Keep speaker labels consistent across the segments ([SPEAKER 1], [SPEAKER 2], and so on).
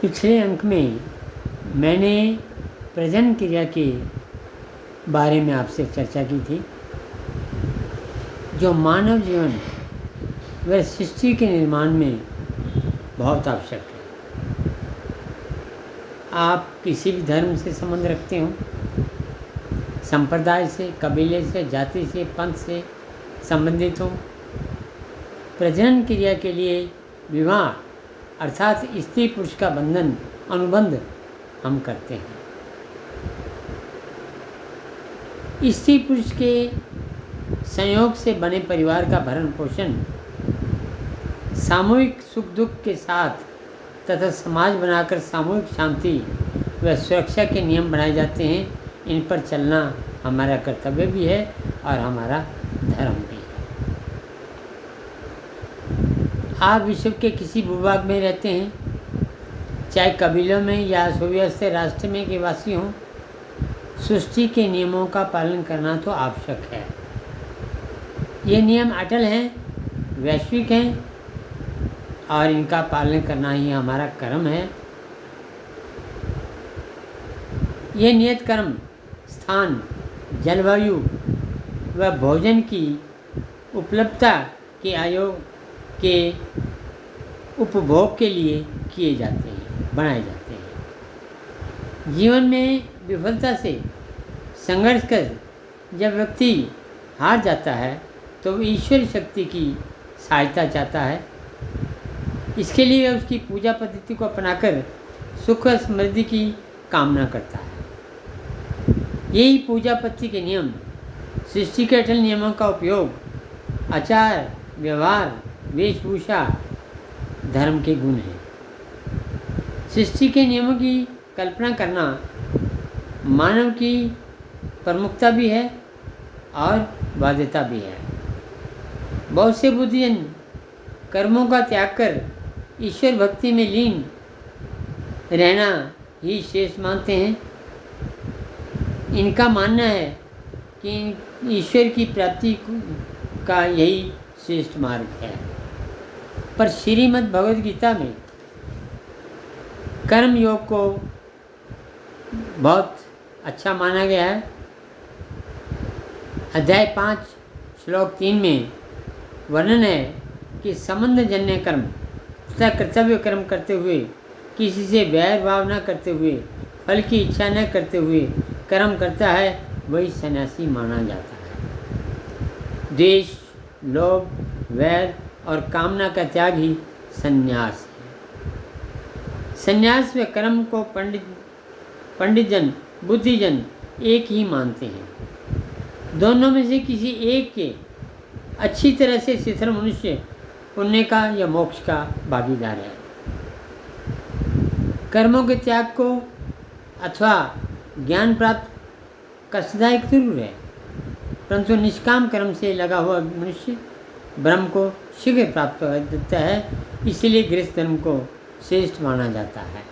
[SPEAKER 1] पिछले अंक में मैंने प्रजनन क्रिया के बारे में आपसे चर्चा की थी, जो मानव जीवन व सृष्टि के निर्माण में बहुत आवश्यक है। आप किसी भी धर्म से संबंध रखते हो, संप्रदाय से, कबीले से, जाति से, पंथ से संबंधित हो, प्रजनन क्रिया के लिए विवाह अर्थात स्त्री पुरुष का बंधन अनुबंध हम करते हैं। स्त्री पुरुष के संयोग से बने परिवार का भरण पोषण सामूहिक सुख दुख के साथ तथा समाज बनाकर सामूहिक शांति व सुरक्षा के नियम बनाए जाते हैं। इन पर चलना हमारा कर्तव्य भी है और हमारा धर्म भी है। आप विश्व के किसी भूभाग में रहते हैं, चाहे कबीलों में या सुव्यवस्थित राष्ट्र में के वासी हों, सृष्टि के नियमों का पालन करना तो आवश्यक है। ये नियम अटल हैं, वैश्विक हैं और इनका पालन करना ही हमारा कर्म है। ये नियत कर्म स्थान, जलवायु व भोजन की उपलब्धता के आयोग के उपभोग के लिए किए जाते हैं, बनाए जाते हैं। जीवन में विफलता से संघर्ष कर जब व्यक्ति हार जाता है तो वो ईश्वरी शक्ति की सहायता चाहता है। इसके लिए उसकी पूजा पद्धति को अपनाकर सुख और समृद्धि की कामना करता है। यही पूजा पद्धति के नियम, सृष्टि के अटल नियमों का उपयोग, आचार व्यवहार, वेशभूषा धर्म के गुण हैं। सृष्टि के नियमों की कल्पना करना मानव की प्रमुखता भी है और बाध्यता भी है। बहुत से बुद्धिजन कर्मों का त्याग कर ईश्वर भक्ति में लीन रहना ही श्रेष्ठ मानते हैं। इनका मानना है कि ईश्वर की प्राप्ति का यही श्रेष्ठ मार्ग है। पर श्रीमद् भगवद गीता में कर्म योग को बहुत अच्छा माना गया है। अध्याय 5 श्लोक 3 में वर्णन है कि संबंध जन्य कर्म तथा कर्तव्य कर्म करते हुए, किसी से वैर भाव न करते हुए, फल की इच्छा न करते हुए कर्म करता है, वही सन्यासी माना जाता है। द्वेष, लोभ, वैर और कामना का त्याग ही संन्यास है। संन्यास व कर्म को पंडितजन, बुद्धिजन एक ही मानते हैं। दोनों में से किसी एक के अच्छी तरह से शिथिल मनुष्य पुण्य का या मोक्ष का भागीदार है। कर्मों के त्याग को अथवा ज्ञान प्राप्त कष्टदायक जरूर है, परंतु निष्काम कर्म से लगा हुआ मनुष्य ब्रह्म को शीघ्र प्राप्त कर देता है। इसीलिए गृहस्थ धर्म को श्रेष्ठ माना जाता है।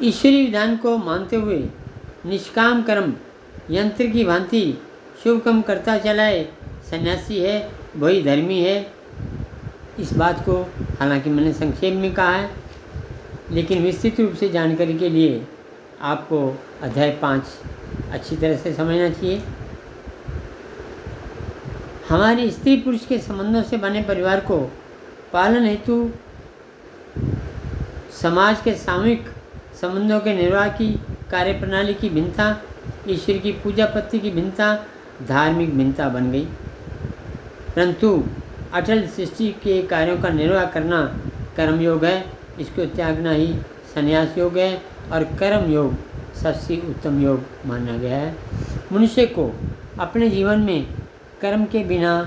[SPEAKER 1] ईश्वरीय विधान को मानते हुए निष्काम कर्म यंत्र की भांति शुभ कर्म करता चलाए सन्यासी है, वही धर्मी है। इस बात को हालांकि मैंने संक्षेप में कहा है, लेकिन विस्तृत रूप से जानकारी के लिए आपको अध्याय 5 अच्छी तरह से समझना चाहिए। हमारे स्त्री पुरुष के संबंधों से बने परिवार को पालन हेतु समाज के सामूहिक संबंधों के निर्वाह की कार्यप्रणाली की भिन्नता, ईश्वर की पूजा पद्धति की भिन्नता धार्मिक भिन्नता बन गई। परंतु अटल सृष्टि के कार्यों का निर्वाह करना कर्मयोग है, इसको त्यागना ही संन्यास योग है और कर्म योग सबसे उत्तम योग माना गया है। मनुष्य को अपने जीवन में कर्म के बिना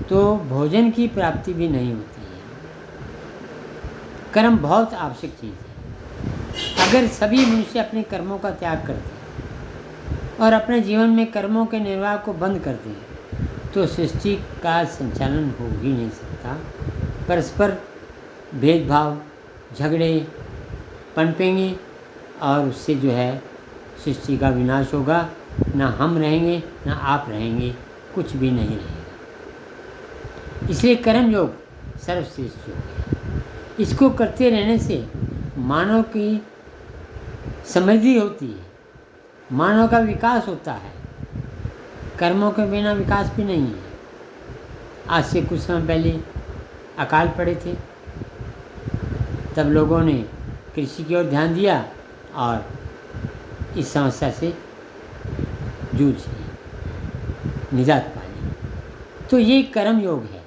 [SPEAKER 1] तो भोजन की प्राप्ति भी नहीं होती है। कर्म बहुत आवश्यक चीज़ है। अगर सभी मनुष्य अपने कर्मों का त्याग करते हैं और अपने जीवन में कर्मों के निर्वाह को बंद करते हैं तो सृष्टि का संचालन हो ही नहीं सकता। परस्पर भेदभाव, झगड़े पनपेंगे और उससे जो है सृष्टि का विनाश होगा। ना हम रहेंगे ना आप रहेंगे, कुछ भी नहीं रहेगा। इसलिए कर्म योग सर्वश्रेष्ठ योग है। इसको करते रहने से मानव की समृद्धि होती है, मानव का विकास होता है। कर्मों के बिना विकास भी नहीं है। आज से कुछ समय पहले अकाल पड़े थे, तब लोगों ने कृषि की ओर ध्यान दिया और इस समस्या से जूझ ली, निजात पा ली। तो ये कर्म योग है।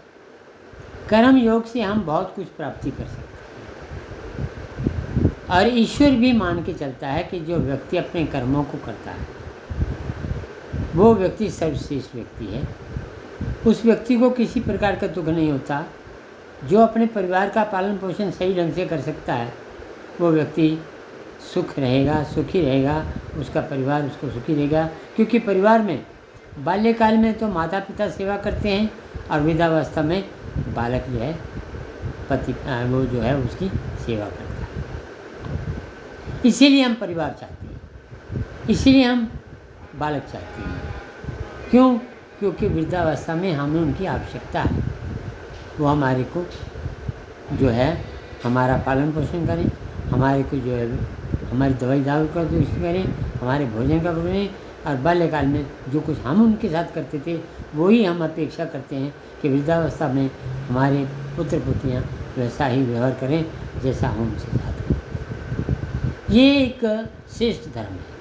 [SPEAKER 1] कर्म योग से हम बहुत कुछ प्राप्ति कर सकते हैं और ईश्वर भी मान के चलता है कि जो व्यक्ति अपने कर्मों को करता है वो व्यक्ति सर्वश्रेष्ठ व्यक्ति है। उस व्यक्ति को किसी प्रकार का दुख नहीं होता। जो अपने परिवार का पालन पोषण सही ढंग से कर सकता है वो व्यक्ति सुख रहेगा, सुखी रहेगा, उसका परिवार उसको सुखी रहेगा। क्योंकि परिवार में बाल्यकाल में तो माता पिता सेवा करते हैं और वृद्धावस्था में बालक जो है पति वो जो है उसकी सेवा करता है। इसीलिए हम परिवार चाहते हैं, इसीलिए हम बालक चाहते हैं। क्यों? क्योंकि वृद्धावस्था में हमें उनकी आवश्यकता है। वो हमारे को जो है हमारा पालन पोषण करें, हमारे को जो है हमारी दवाई दारू का तो करें, हमारे भोजन का करें। और बाल्यकाल में जो कुछ हम उनके साथ करते थे वही हम अपेक्षा करते हैं कि वृद्धावस्था में हमारे पुत्र पुत्रियाँ वैसा ही व्यवहार करें जैसा हम उनसे साथ करें। ये एक श्रेष्ठ धर्म है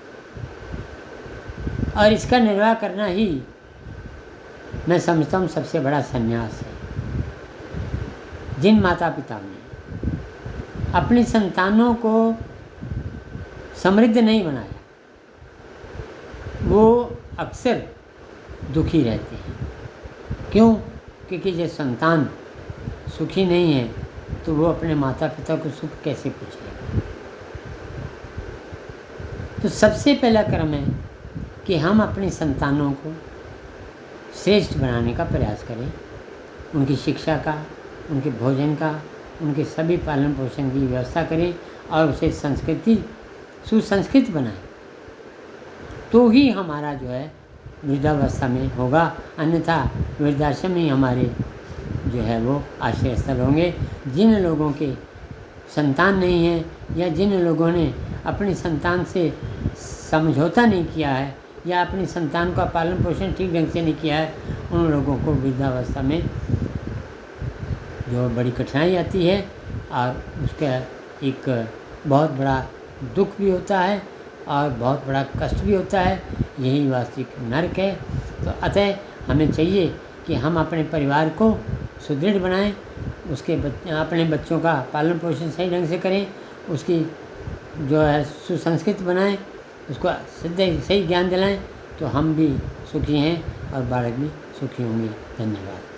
[SPEAKER 1] और इसका निर्वाह करना ही मैं समझता हूँ सबसे बड़ा संन्यास है। जिन माता पिता ने अपनी संतानों को समृद्ध नहीं बनाया वो अक्सर दुखी रहते हैं। क्यों? क्योंकि जो संतान सुखी नहीं है तो वो अपने माता पिता को सुख कैसे पूछेगा। तो सबसे पहला क्रम है कि हम अपनी संतानों को श्रेष्ठ बनाने का प्रयास करें। उनकी शिक्षा का, उनके भोजन का, उनके सभी पालन पोषण की व्यवस्था करें और उसे सुसंस्कृत बनाएं। तो ही हमारा जो है वृद्धावस्था में होगा, अन्यथा वृद्धाश्रम ही हमारे जो है वो आश्रय स्थल होंगे। जिन लोगों के संतान नहीं है या जिन लोगों ने अपनी संतान से समझौता नहीं किया है या अपनी संतान का पालन पोषण ठीक ढंग से नहीं किया है, उन लोगों को वृद्धावस्था में जो बड़ी कठिनाई आती है और उसका एक बहुत बड़ा दुख भी होता है और बहुत बड़ा कष्ट भी होता है। यही वास्तविक नरक है। तो अतः हमें चाहिए कि हम अपने परिवार को सुदृढ़ बनाएं, अपने बच्चों का पालन पोषण सही ढंग से करें, उसकी जो है सुसंस्कृत बनाएं, उसको सही ज्ञान दिलाएं, तो हम भी सुखी हैं और बालक भी सुखी होंगे। धन्यवाद।